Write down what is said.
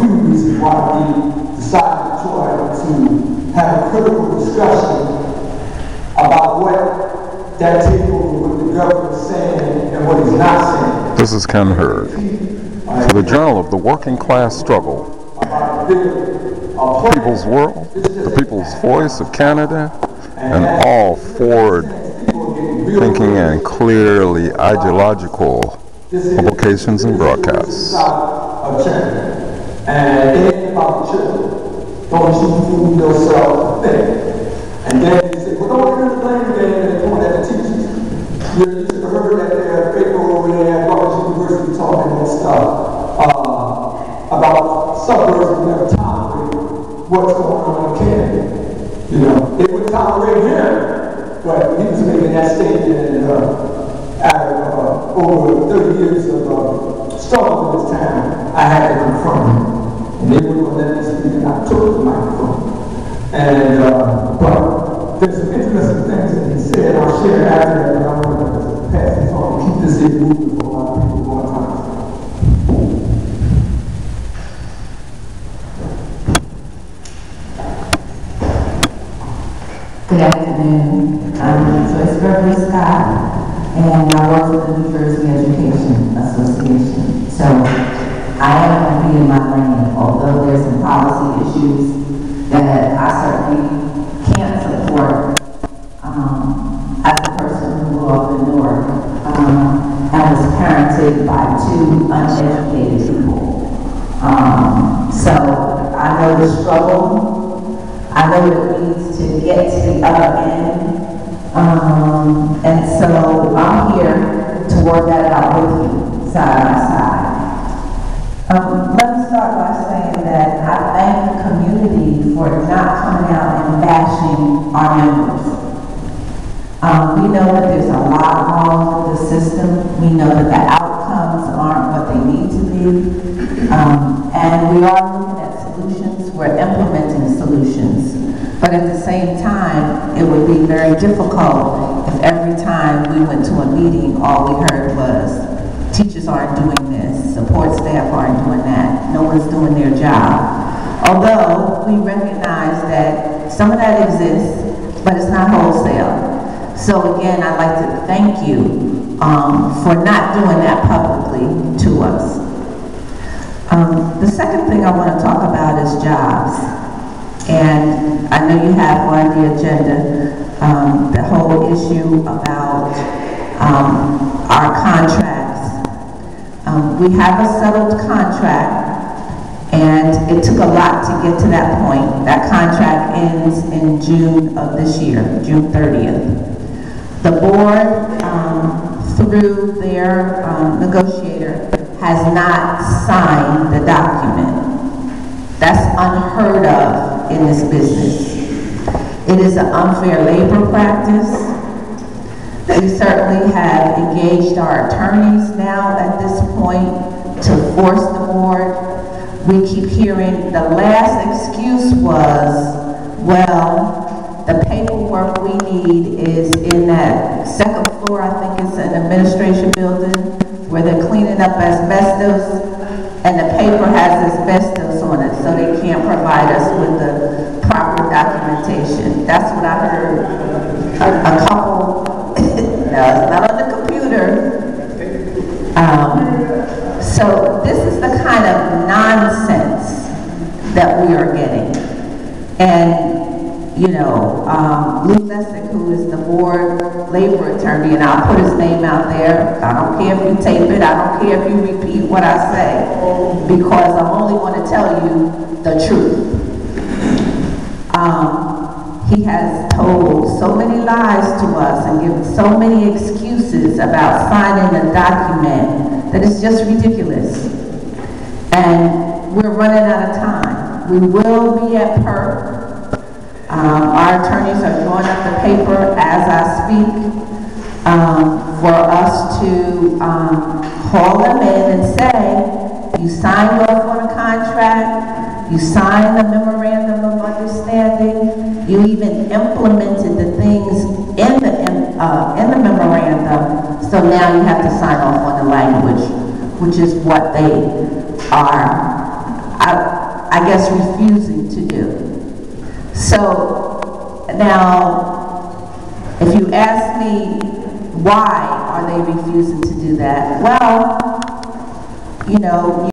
few reasons why we decided to have a critical discussion about what that takeover, what the government is saying and what he's not saying. This is Ken Hurd for the Journal of the Working Class Struggle, People's World, the People's Voice of Canada, and all forward thinking and clearly ideological publications and broadcasts. And it ain't about the children. Don't you fool yourself a thing. And then you say, well, don't get in the blame game and they point at the teachers. You should have heard that there paper over there at Rutgers University talking and stuff about suburbs who never tolerate what's going on in Canada. You know, they would tolerate him, but he was making that statement after over 30 years of struggle in this town. I had to confront him. And they wouldn't let me speak, and I took the microphone. And, but there's some interesting things that he said. I'll share after that, but I want to pass this on and keep this thing moving for a lot of people going on. Good afternoon. I'm Joyce Beverly Scott, and I work for the New Jersey Education Association. So I am going to be in my lane, although there's some policy issues that I certainly can't support as a person who grew up in Newark and was parented by two uneducated people. So I know the struggle. I know what it means to get to the other end. And so I'm here to work that out with you, side by side. Let me start by saying that I thank the community for not coming out and bashing our members. We know that there's a lot wrong with the system. We know that the outcomes aren't what they need to be. And we are looking at solutions. We're implementing solutions. But at the same time, it would be very difficult if every time we went to a meeting, all we heard was, teachers aren't doing this, support staff aren't doing that, no one's doing their job. Although we recognize that some of that exists, but it's not wholesale. So again, I'd like to thank you for not doing that publicly to us. The second thing I want to talk about is jobs. And I know you have on the agenda the whole issue about our contracts. We have a settled contract, and it took a lot to get to that point. That contract ends in June of this year, June 30th. The board, through their negotiator, has not signed the document. That's unheard of in this business. It is an unfair labor practice. We certainly have engaged our attorneys now at this point to force the board. We keep hearing the last excuse was, well, the paperwork we need is in that second floor, I think it's an administration building, where they're cleaning up asbestos, and the paper has asbestos on it, so they can't provide us with the proper documentation. That's what I heard a couple, no, it's not on the computer. So this is the kind of nonsense that we are getting. And you know, Lou Lessick, who is the board labor attorney, and I'll put his name out there. I don't care if you tape it. I don't care if you repeat what I say, because I only want to tell you the truth. He has told so many lies to us and given so many excuses about signing a document that it's just ridiculous. And we're running out of time. We will be at PERC. Our attorneys are drawing up the paper as I speak for us to call them in and say, you signed off on a contract, you signed a memorandum of understanding, you even implemented the things in the memorandum, so now you have to sign off on the language, which is what they are I guess, refusing to do. So now, if you ask me why are they refusing to do that, well, you know,